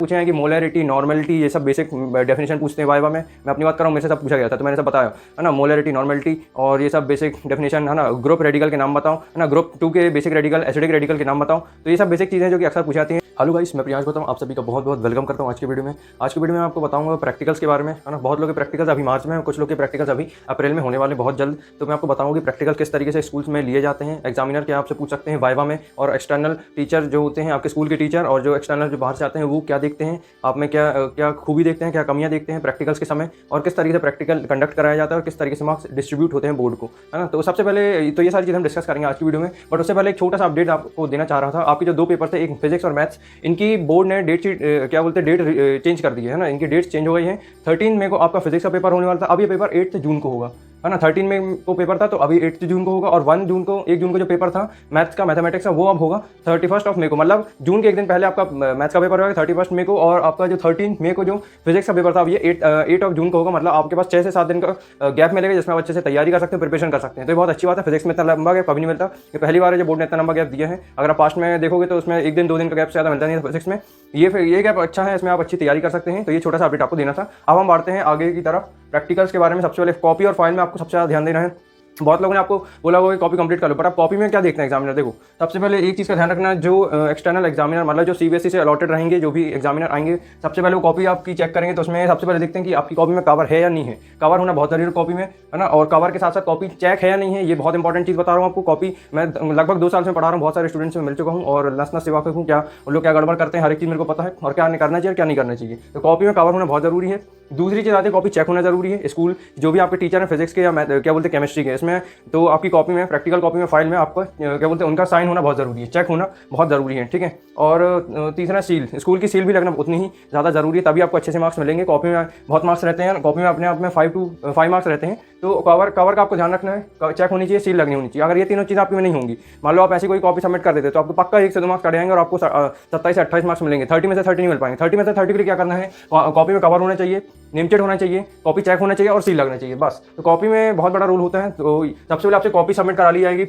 पूछे हैं कि मोलैरिटी, नॉर्मलिटी, ये सब बेसिक डेफिनेशन पूछते हैं वाइवा में। मैं अपनी बात कर रहा हूँ, मेरे से सब पूछा गया था तो मैंने सब बताया है ना। मोलैरिटी, नॉर्मलिटी और ये सब बेसिक डेफिनेशन है ना। ग्रुप रेडिकल के नाम बताओ है ना, ग्रुप 2 के बेसिक रेडिकल, एसिडिक रेडिकल के नाम बताओ। तो ये सब बेसिक चीज़ें जो कि अक्सर पूछी जाती हैं। हेलो गाइस, मैं प्रियांश बताऊँ, आप सभी का बहुत बहुत वेलकम करता हूँ आज की वीडियो में। आज की वीडियो में आपको बताऊंगा प्रैक्टिकल्स के बारे में है ना। बहुत लोग के प्रैक्टिकल्स अभी मार्च में, कुछ लोग के प्रैक्टिकल्स अभी अप्रैल में होने वाले बहुत जल्द। तो मैं आपको बताऊंगा कि प्रैक्टिकल किस तरीके से स्कूल्स में लिए जाते हैं। एग्जामिनर क्या आपसे पूछ सकते हैं वाइवा में, और एक्सटर्नल टीचर जो होते हैं आपके स्कूल के टीचर और जो एक्सटर्नल जो बाहर से आते हैं वो क्या देखते हैं, आप में क्या क्या खूबी देखते हैं, क्या कमियां देखते हैं प्रैक्टिकल्स के समय, और किस तरीके से प्रैक्टिकल कंडक्ट कराया जाता है और किस तरीके से मार्क्स डिस्ट्रीब्यूट होते हैं बोर्ड को, है ना। तो सबसे पहले तो ये सारी चीज़ हम डिस्कस करेंगे आज की वीडियो में। बट उससे पहले एक छोटा सा अपडेट आपको देना चाह रहा था। आपके जो 2 पेपर थे, एक फिजिक्स और मैथ्स, इनकी बोर्ड ने डेट शीट क्या बोलते हैं डेट चेंज कर दी है ना। इनकी डेट्स चेंज हो गई हैं। 13 मई को आपका फिजिक्स का पेपर होने वाला था, अब ये पेपर 8 जून को होगा, है ना। 13 मई को पेपर था तो अभी 8 जून को होगा। और 1 जून को जो पेपर था मैथ्स का, मैथमेटिक्स का, वो अब होगा 31 मई को। मतलब जून के एक दिन पहले आपका मैथ्स का पेपर होगा 31 मई को, और आपका जो 13 मई को जो फिजिक्स का पेपर था अब ये 8 जून को होगा। मतलब आपके पास 6 से 7 दिन का गैप मिलेगा जिसमें आप अच्छे से तैयारी कर सकते हैं, प्रिपरेशन कर सकते हैं। तो ये बहुत अच्छी बात है। फिजिक्स में इतना लंबा गैप कभी नहीं मिलता, ये पहली बार है जो बोर्ड ने इतना लंबा गैप दिया है। अगर आप पास्ट में देखोगे तो उसमें 1 दिन 2 दिन का गैप से ज़्यादा मिलता नहीं है फिजिक्स में। ये गैप अच्छा है, इसमें आप अच्छी तैयारी कर सकते हैं। तो ये छोटा सा अपडेट आपको देना था। अब हम बढ़ते हैं आगे की तरफ प्रैक्टिकल्स के बारे में। सबसे पहले कॉपी और फाइल में आपको सबसे ज़्यादा ध्यान देना है। बहुत लोगों ने आपको बोला होगा कि कॉपी कंप्लीट कर लो, पर आप कॉपी में क्या देखते हैं एग्जामिनर। देखो, सबसे पहले एक चीज़ का ध्यान रखना, जो एक्सटर्नल एग्जामिनर मतलब जो सीबीएसई से अलॉटेड रहेंगे, जो भी एग्जामिनर आएंगे, सबसे पहले वो कॉपी आपकी चेक करेंगे। तो उसमें सबसे पहले देखते हैं कि आपकी कॉपी में कवर है या नहीं है। कवर होना बहुत जरूरी है कॉपी में, है ना। और कवर के साथ साथ कॉपी चेक है या नहीं है, ये बहुत इंपॉर्टेंट चीज़ बता रहा हूँ आपको। कॉपी मैं लगभग 2 साल से पढ़ा रहा हूँ, बहुत सारे स्टूडेंट्स में मिल चुका हूँ और नस नस से वाकिफ हूँ, क्या उन लोग क्या गड़बड़ करते हैं, हर एक चीज़ मेरे को पता है, और क्या करना चाहिए और क्या नहीं करना चाहिए। तो कॉपी में कवर होना बहुत जरूरी है। दूसरी चीज़ आती है कॉपी चेक होना जरूरी है। स्कूल जो भी आपके टीचर हैं फिजिक्स के या क्या बोलते हैं केमिस्ट्री के, इसमें तो आपकी कॉपी में, प्रैक्टिकल कॉपी में, फाइल में आपको क्या बोलते हैं उनका साइन होना बहुत जरूरी है, चेक होना बहुत जरूरी है, ठीक है। और तीसरा सील, स्कूल की सील भी लगना उतनी ही ज़्यादा जरूरी है, तभी आपको अच्छे से मार्क्स मिलेंगे। कॉपी में बहुत मार्क्स रहते हैं, कॉपी में अपने आप में 5 मार्क्स रहते हैं। तो कवर का आपको ध्यान रखना है, चेक होनी चाहिए, सील लगनी होनी चाहिए। अगर ये तीनों चीज़ आपकी में नहीं होंगी, मान लो आप ऐसी कोई कॉपी सबमिट कर देते तो आपको पक्का 1 से 2 मार्क्स कट जाएंगे और आपको 27 से 28 मार्क्स मिलेंगे। 30 में से 30 नहीं मिल पाएंगे। 30 में से 30 के लिए क्या करना है, कॉपी में कवर होना चाहिए, नेम चेट होना चाहिए, कॉपी चेक होना चाहिए और सील लगना चाहिए, बस। तो कॉपी में बहुत बड़ा रोल होता है। तो सबसे पहले आपसे कॉपी सबमिट करा ली जाएगी,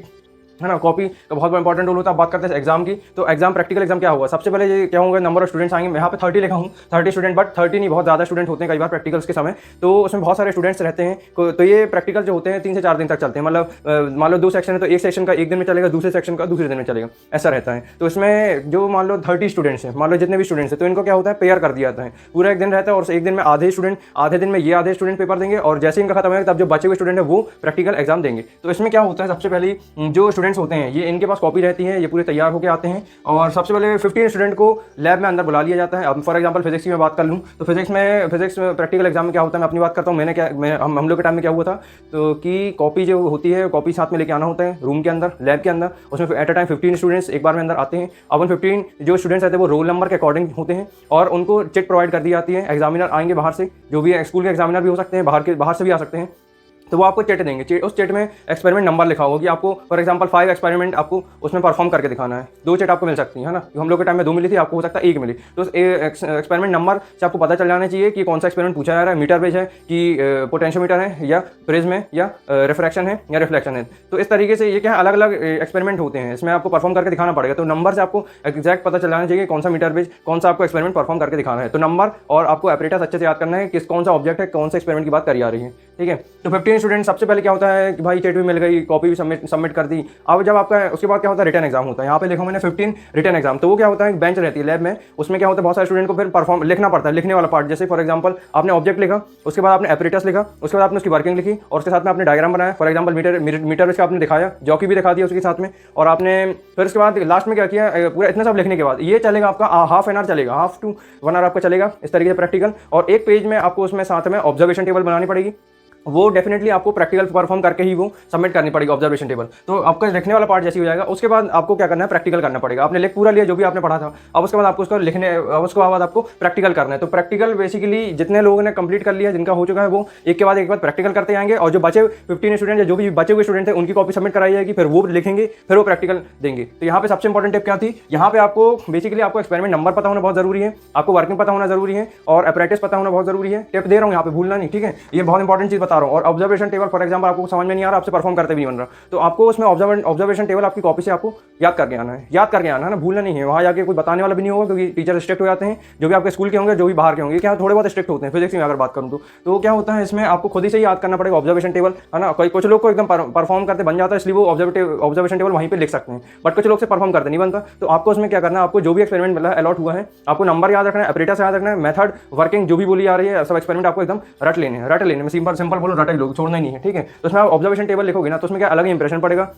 है ना। कॉपी का बहुत बड़ा इंपॉर्टेंट रोल होता है। बात करते हैं एग्जाम की, तो एग्जाम, प्रैक्टिकल एग्जाम क्या होगा। सबसे पहले ये क्या होगा, नंबर ऑफ स्टूडेंट्स आएंगे। यहाँ पे 30 लिखा हूँ, 30 स्टूडेंट, बट 30 नहीं, बहुत ज़्यादा स्टूडेंट होते हैं कई बार प्रैक्टिकल्स के समय, तो उसमें बहुत सारे स्टूडेंट्स रहते हैं। तो ये प्रैक्टिकल जो होते हैं 3 से 4 दिन तक चलते हैं। मतलब मान लो 2 सेक्शन है तो एक सेक्शन का 1 दिन में चलेगा, दूसरे सेक्शन का दूसरे दिन में चलेगा, ऐसा रहता है। तो इसमें जो मान लो 30 स्टूडेंट्स हैं, मान लो जितने भी स्टूडेंट्स हैं, तो इनको क्या होता है, पेयर कर दिया जाता है। पूरा 1 दिन रहता है और 1 दिन में आधे दिन में ये आधे स्टूडेंट पेपर देंगे, और जैसे इनका खत्म होगा तब जो बचे हुए स्टूडेंट है वो प्रैक्टिकल एग्जाम देंगे। तो इसमें क्या होता है, सबसे पहले जो स्टूडेंट्स होते हैं ये इनके पास कॉपी रहती है, ये पूरे तैयार होकर आते हैं, और सबसे पहले 15 स्टूडेंट को लैब में अंदर बुला लिया जाता है। अब फॉर एग्जांपल फिजिक्स की मैं बात कर लूँ तो फिजिक्स में प्रैक्टिकल एग्जाम में क्या होता है, मैं अपनी बात करता हूँ। हम लोग के टाइम में क्या हुआ था, तो कि कॉपी जो होती है, कॉपी साथ में लेके आना होता है रूम के अंदर, लैब के अंदर। उसमें एट अ टाइम 15 स्टूडेंट्स एक बार में अंदर आते हैं। अब उन 15 जो स्टूडेंट्स रहते हैं वो रोल नंबर के अकॉर्डिंग होते हैं, और उनको चिट प्रोवाइड कर दी जाती है। एग्जामिनर आएंगे बाहर से, जो भी स्कूल के एग्जामिनर भी हो सकते हैं, बाहर से भी आ सकते हैं, तो वो आपको चेट देंगे। उस चेट में एक्सपेरिमेंट नंबर लिखा होगा कि आपको फॉर एग्जांपल 5 एक्सपेरिमेंट आपको उसमें परफॉर्म करके दिखाना है। 2 चेट आपको मिल सकती है ना। हम लोग के टाइम में 2 मिली थी, आपको हो सकता है 1 मिली। तो एक्सपेरिमेंट नंबर से आपको पता चल जाना चाहिए कि कौन सा एक्सपेरिमेंट पूछा जा रहा है, मीटर बेज है कि पोटेंशियोमीटर है, या प्रिज्म है, या रिफ्रैक्शन है, या रिफ्लेक्शन है। तो इस तरीके से ये क्या अलग अलग एक्सपेरिमेंट होते हैं, इसमें आपको परफॉर्म करके दिखाना पड़ेगा। तो नंबर से आपको एक्जैक्ट पता चल जाना चाहिए कौन सा मीटर बेज, कौन सा आपको एक्सपेरिमेंट परफॉर्म करके दिखाना है। तो नंबर और आपको एपरेटस अच्छे से याद करना है, कौन सा ऑब्जेक्ट है, कौन सा एक्सपेरिमेंट की बात करी जा रही है, ठीक है। तो 15 स्टूडेंट, सबसे पहले क्या होता है कि भाई चेट भी मिल गई, कॉपी भी सबमिट कर दी। अब जब आपका उसके बाद क्या होता है, रिटन एग्जाम होता है। यहाँ पे लिखा मैंने 15 रिटन एग्जाम। तो वो क्या होता है, बेंच रहती है लैब में, उसमें क्या होता है बहुत सारे स्टूडेंट को फिर परफॉर्म लिखना पड़ता है, लिखने वाला पार्ट। जैसे फॉर एग्जांपल आपने ऑब्जेक्ट लिखा, उसके बाद आपने एपरेटस लिखा, उसके बाद आपने उसकी वर्किंग लिखी, और उसके साथ में आपने डायग्राम बनाया। फॉर एग्जांपल मीटर इसका आपने दिखाया, जॉकी भी दिखा दिया उसके साथ में, और आपने फिर उसके बाद लास्ट में क्या किया, पूरा इतना सब लिखने के बाद ये चलेगा आपका हाफ एन आवर चलेगा, हाफ टू 1 आवर आपका चलेगा इस तरीके से प्रैक्टिकल। और एक पेज में आपको उसमें साथ में ऑब्जर्वेशन टेबल बनानी पड़ेगी। वो डेफिनेटली आपको प्रैक्टिकल परफॉर्म करके ही वो सबमिट करनी पड़ेगी ऑब्जर्वेशन टेबल। तो आपका लिखने वाला पार्ट जैसे हो जाएगा, उसके बाद आपको क्या करना है, प्रैक्टिकल करना पड़ेगा। आपने लिख पूरा लिया जो भी आपने पढ़ा था, अब उसके बाद आपको उसको लिखने, अब उसके बाद आपको प्रैक्टिकल करना है। तो प्रैक्टिकल बेसिकली जितने लोगों ने कंप्लीट कर लिया, जिनका हो चुका है, वो एक के बाद प्रैक्टिकल करते आएंगे, और जो बचे 15 स्टूडेंट है, जो भी बचे हुए स्टूडेंट थे, उनकी कॉपी सबमिट कराई जाएगी, फिर वो लिखेंगे, फिर वो प्रैक्टिकल देंगे। तो यहाँ पे सबसे इंपॉर्टेंट टिप क्या थी, यहाँ पे आपको बेसिकली आपको एक्सपेरिमेंट नंबर पता होना बहुत जरूरी है, आपको वर्किंग पता होना जरूरी है, और एपरेटस पता होना बहुत जरूरी है। टिप दे रहा हूँ यहाँ पे, भूलना नहीं, ठीक है। ये बहुत इंपॉर्टेंट चीज बता बता रहा हूँ। और ऑब्जर्वेशन टेबल फॉर एग्जाम्पल आपको समझ में नहीं आ रहा, आपसे परफॉर्म करते भी नहीं बन रहा, तो आपको उसमें ऑब्जर्वेशन टेबल आपकी कॉपी से आपको याद करके आना है, याद करके आना है ना, भूलना नहीं है। वहाँ जाके कोई बताने वाला भी नहीं होगा, क्योंकि टीचर स्ट्रिक्ट हो जाते हैं, जो भी आपके स्कूल के होंगे, जो भी बाहर के होंगे, क्या थोड़े बहुत स्ट्रिक्ट होते हैं। फिजिक्स में अगर बात करूँ तो क्या होता है, इसमें आपको खुद ही से याद करना पड़ेगा ऑब्जर्वेशन टेबल, है ना। कुछ लोग को एकदम परफॉर्म करते बन जाता है, इसलिए वो ऑब्जर्वेशन टेबल वहीं पे लिख सकते हैं, बट कुछ लोग से परफॉर्म करते नहीं बनता। तो आपको उसमें क्या करना है, आपको जो भी एक्सपेरिमेंट मिला है, अलॉट हुआ है, आपको नंबर याद रखना है, ऑपरेटर्स याद रखना है, मेथड, वर्किंग जो भी बोली आ रही है, सब एक्सपेरिमेंट आपको एकदम रट लेने में सिंपल बोलो, रट ही लो, छोड़ना ही नहीं है, ठीक है। तो उसमें आप ऑब्जर्वेशन टेबल लिखोगे ना, तो उसमें क्या अलग ही इंप्रेशन पड़ेगा।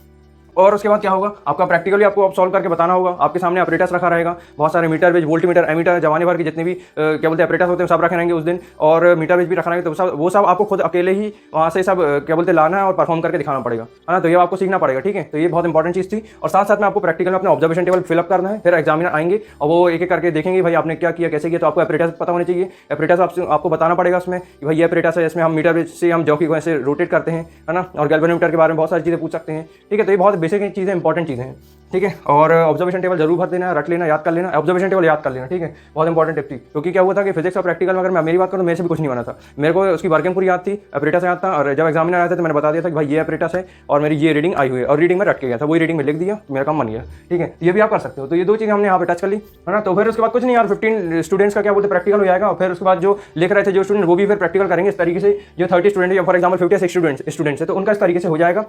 और उसके बाद क्या होगा, आपका प्रैक्टिकली आपको सॉल्व करके बताना होगा। आपके सामने ऑपरेटर्स रखा रहेगा, बहुत सारे मीटर बेज, वोल्ट मीटर, एमीटर, जमाने भर के जितने भी क्या बोलते हैं ऑपरेटर्स होते हैं, सब रखे रहेंगे उस दिन, और मीटर बेज भी रखा रहेंगे। तो वो सब आपको खुद अकेले ही वहाँ से सब क्या बोलते लाना है और परफॉर्म करके दिखाना पड़ेगा, है ना। तो ये आपको सीखना पड़ेगा, ठीक है। तो ये बहुत इंपॉर्टेंट चीज़ थी। और साथ साथ में आपको प्रैक्टिकल में अपना ऑब्जर्वेशन टेबल फिलअप करना है, फिर एग्जामिनर आएंगे और वो एक एक करके देखेंगे भाई आपने क्या किया, कैसे किया। तो आपको ऑपरेटर्स पता होने चाहिए, ऑपरेटर्स आपको बताना पड़ेगा उसमें कि भाई ये ऑपरेटर्स है, इसमें हम मीटर बेज से हम जॉकी को ऐसे रोटेट करते हैं, है ना। और गैल्वेनोमीटर के बारे में बहुत सारी चीज़ें पूछ सकते हैं, ठीक है। तो ये बहुत बेसिक चीज़ें, इंपॉर्टेंट चीज़ें हैं, ठीक है। और ऑब्जर्वेशन टेबल जरूर भर देना, रख लेना, याद कर लेना, ऑब्जर्वेशन टेबल याद कर लेना, ठीक है। बहुत इंपॉर्टेंट टिप थी, क्योंकि क्या हुआ था कि फिजिक्स और प्रैक्टिकल में अगर मैं मेरी बात करूँ तो मेरे से भी कुछ नहीं बना था। मेरे को उसकी वर्किंग पूरी याद थी, ऑपरेटर्स याद था, और जब एग्जामिनर आया था तो मैंने बता दिया था कि भाई ये ऑपरेटर्स है और मेरी ये रीडिंग आई हुई है, और रीडिंग में रट के गया था, वही रीडिंग में लिख दिया, मेरा काम बन गया, ठीक है। ये भी आप कर सकते हो। तो ये दो चीज़ें हमने यहाँ पे टच कर ली, है ना। तो फिर उसके बाद कुछ नहीं यार, 15 स्टूडेंट्स का क्या बोलते प्रैक्टिकल हो जाएगा, और फिर उसके बाद जो लिख रहे थे जो स्टूडेंट, वो भी फिर प्रैक्टिकल करेंगे इस तरीके से। जो 30 स्टूडेंट या फॉर एग्जाम्पल 56 स्टूडेंट्स है, तो उनका इस तरीके से हो जाएगा।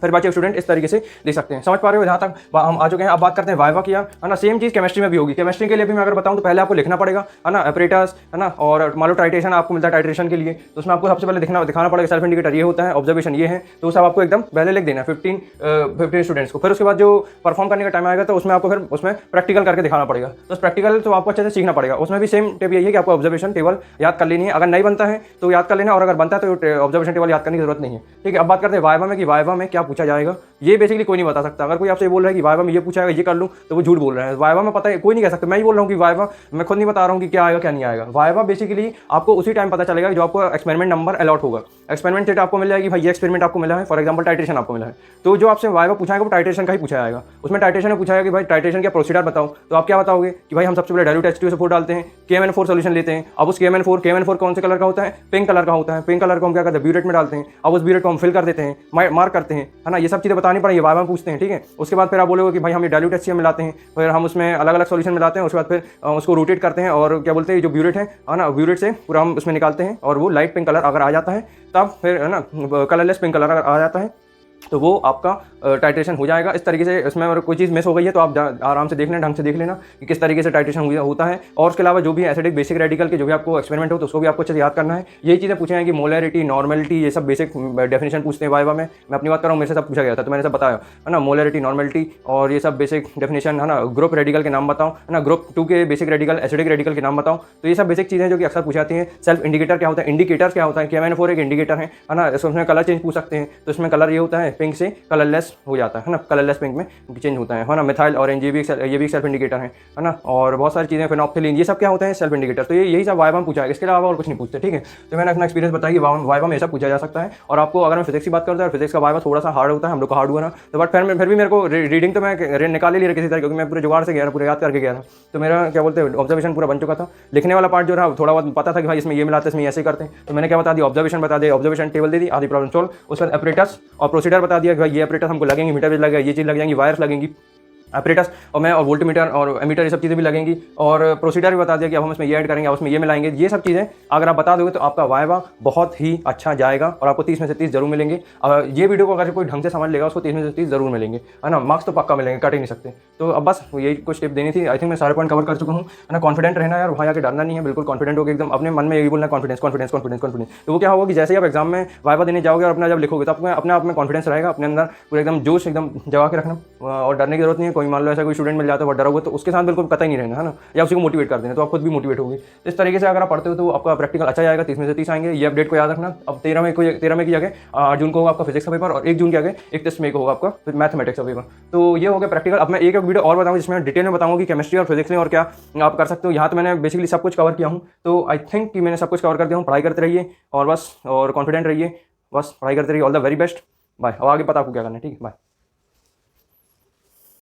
फिर बचे स्टूडेंट इस तरीके से लिख सकते हैं। समझ पा रहे हो जहाँ तक हम आ चुके हैं। अब बात करते हैं वाइवा की, है ना। सेम चीज़ केमिस्ट्री में भी होगी। केमिस्ट्री के लिए भी मैं अगर बताऊँ तो पहले आपको लिखना पड़ेगा, है ना, ऑपरेटर्स, है ना। और मान लो टाइट्रेशन आपको मिलता है टाइट्रेशन के लिए, तो उसमें आपको सबसे पहले दिखाना पड़ेगा सेल्फ इंडिकेटर ये होता है, ऑब्जर्वेशन ये है, तो सब आपको एकदम पहले लिख देना है 15 स्टूडेंट्स को। फिर उसके बाद जो परफॉर्म करने का टाइम आएगा तो उसमें आपको फिर उसमें प्रैक्टिकल करके दिखाना पड़ेगा। तो प्रैक्टिकल तो आपको अच्छे से सीखना पड़ेगा। उसमें भी सेम टिप यही है कि आपको ऑब्जर्वेशन टेबल याद कर लेनी है। अगर नहीं बनता है तो याद कर लेना, और अगर बनता है तो ऑब्जर्वेशन टेबल याद करने की जरूरत नहीं है, ठीक है। अब बात करते हैं वाइवा में कि वाइवा में क्या पूछा जाएगा। ये बेसिकली कोई नहीं बता सकता। अगर कोई आपसे ये बोल रहा है कि वाइवा में ये पूछा है ये कर लूँ, तो वो झूठ बोल रहा है। वाइवा में पता है कोई नहीं कह सकता। मैं ही बोल रहा हूँ कि वाइवा, मैं खुद नहीं बता रहा हूँ कि क्या आएगा क्या नहीं आएगा। वाइवा बेसिकली आपको उसी टाइम पता चलेगा जो आपको एक्सपेरिमेंट नंबर अलॉट होगा। एक्सपेरिमेंट सेट आपको मिल जाएगी, भाई ये एक्सपेरिमेंट आपको मिला है, फॉर एग्जाम्पल टाइट्रेशन आपको मिला है, तो जो आपसे वाइवा पूछा है वो टाइट्रेशन का ही पूछा जाएगा। उसमें टाइट्रेशन में पूछा है कि भाई टाइट्रेशन का प्रोसीजर बताओ, तो आप क्या बताओगे कि भाई हम सबसे पहले डाइल्यूट H2SO4 डालते हैं, KMnO4 सोल्यूशन लेते हैं। अब उस KMnO4 कौन से कलर का होता है, पिंक कलर का होता है। पिंक कलर को हम क्या करते हैं, ब्यूरेट में डालते हैं। अब उस ब्यूरेट को हम फिल कर देते हैं, मार्क करते हैं, है ना। ये सब चीज़ें बतानी पड़ेगी, वाइवा में पूछते हैं, ठीक है। उसके बाद फिर आप बोलोगे कि भाई हम ये डाइल्यूट HCl मिलाते हैं, फिर हम उसमें अलग अलग सॉल्यूशन मिलाते हैं। उसके बाद फिर उसको रोटेट करते हैं, और क्या बोलते हैं जो ब्यूरेट है ना, ब्यूरेट से पूरा हम उसमें निकालते हैं, और वो लाइट पिंक कलर अगर आ जाता है तब फिर, है ना, कलरलेस पिंक कलर अगर आ जाता है तो वो आपका टाइट्रेशन हो जाएगा। इस तरीके से इसमें अगर कोई चीज़ मिस हो गई है तो आप आराम से देख लेना, ढंग से देख लेना कि किस तरीके से टाइट्रेशन होता है। और उसके अलावा जो भी एसिडिक बेसिक रेडिकल के जो भी आपको एक्सपेरिमेंट हो तो उसको भी आपको अच्छे से याद करना है। यही चीज़ें पूछे हैं कि मोलैरिटी, नॉर्मेलिटी, ये सब बेसिक डेफिनेशन पूछते हैं वाइवा में। मैं अपनी बात कर रहा हूँ, मेरे से सब पूछा गया था तो मैंने सब बताया, है ना। मोलैरिटी, नॉर्मेलिटी और ये सब बेसिक डेफिनेशन, है ना। ग्रुप रेडिकल के नाम बताओ, है ना। ग्रुप 2 के बेसिक रेडिकल, एसिडिक रेडिकल के नाम बताओ। तो ये सब बेसिक चीज़ें जो कि अक्सर पूछाती हैं। सेल्फ इंडिकेटर क्या होता है, इंडिकेटर क्या होता है, KMnO4 एक इंडिकेटर है ना। इसमें कलर चेंज पूछ सकते हैं, तो इसमें कलर ये होता है पिंक से कलरलेस हो जाता है ना, कलरलेस पिंक में चेंज होता है ना। मिथाइल ऑरेंज ये भी एक सेल्फ इंडिकेटर है ना। और बहुत सारी चीज़ें, फिनोप्थिलीन, ये सब क्या होते हैं, सेल्फ इंडिकेटर। तो यही सब वाइवा में पूछा है, इसके अलावा और कुछ नहीं पूछते, ठीक है। तो मैंने अपना एक्सपीरियंस बताया कि वाइवा में ऐसा पूछा जा सकता है। और आपको अगर मैं फिजिक्स की बात करता हूँ, फिजिक्स का वाइवा थोड़ा सा हार्ड होता है, हम लोग का हार्ड हुआ ना। तो बट फिर भी मेरे को रीडिंग तो मैं निकाल ही लिया किसी तरह, क्योंकि मैं पूरे जुगाड़ से गया था, पूरे याद करके गया था। तो मेरा क्या बोलते हैं ऑब्जर्वेशन पूरा बन चुका था। लिखने वाला पार्ट जो रहा थोड़ा बहुत पता था कि भाई इसमें ये मिलाते हैं, इसमें ऐसे करते हैं। तो मैंने क्या बता दिया, ऑब्जर्वेशन बता दिया, ऑब्जर्वेशन टेबल दे दी, आधी प्रॉब्लम सॉल्व। उसके बाद ऑपरेटर्स और प्रोसीजर बता दिया कि भाई ये ऑपरेटर्स हमको लगेंगे, मीटर बेज लगेगा, ये चीज़ लग जाएंगी, वायर्स लगेंगी, ऑपरेटर्स और वोल्टमीटर और एमीटर, ये सब चीज़ें भी लगेंगी। और प्रोसीजर भी बता दिया कि अब हम इसमें ये ऐड करेंगे, अब उसमें ये मिलाएंगे। ये सब चीज़ें अगर आप बता दोगे तो आपका वाइवा बहुत ही अच्छा जाएगा और आपको 30 में से 30 जरूर मिलेंगे। ये वीडियो को अगर कोई ढंग से समझ लेगा उसको 30 में से 30 जरूर मिलेंगे, है ना। मार्क्स तो पक्का मिलेंगे, कट ही नहीं सकते। तो अब बस यही कुछ टिप देनी थी। आई थिंक मैं सारे पॉइंट कवर कर चुका हूँ, है ना। कॉन्फिडेंट रहना यार, वहाँ जाकर डरना नहीं है, बिल्कुल कॉन्फिडेंट होकर एकदम अपने मन में यही बोलना कॉन्फिडेंस कॉन्फिडेंस कॉन्फिडेंस कॉन्फिडेंस। तो वो क्या होगा कि जैसे ही आप एग्जाम में वाइवा देने जाओगे और अपना जब लिखोगे तो आपको अपने आप में कॉन्फिडेंस रहेगा, अपने अंदर पूरा एकदम जोश एकदम जगा के रखना, और डरने की जरूरत नहीं है। कोई मान लो ऐसा कोई स्टूडेंट मिल जाता है बहुत डरोगे तो उसके साथ बिल्कुल कतई नहीं रहना, है ना, या उसी को मोटिवेट कर देना, तो आप खुद भी मोटिवेट होगी। इस तरीके से अगर आप पढ़ते हो तो आपका प्रैक्टिकल अच्छा जाएगा, 30 में से 30 आएंगे। ये अपडेट को याद रखना। अब 13 में की आगे 8 जून को होगा आपका फिजिक्स का पेपर, और 1 जून के आगे 31 मई को होगा आपका मैथमेटिक्स का पेपर। तो ये हो गया प्रैक्टिकल। अब मैं एक वीडियो और बताऊंगा जिसमें डिटेल में बताऊंगा कि केमिस्ट्री और फिजिक्स में और क्या आप कर सकते हो। यहाँ तो मैंने बेसिकली सब कुछ कवर किया हूँ, तो आई थिंक कि मैंने सब कुछ कवर कर दिया हूँ। पढ़ाई करते रहिए और बस, और कॉन्फिडेंट रहिए, बस पढ़ाई करते रहिए। All the very best, bye. अब आगे पता आपको क्या करना है, ठीक है, बाय।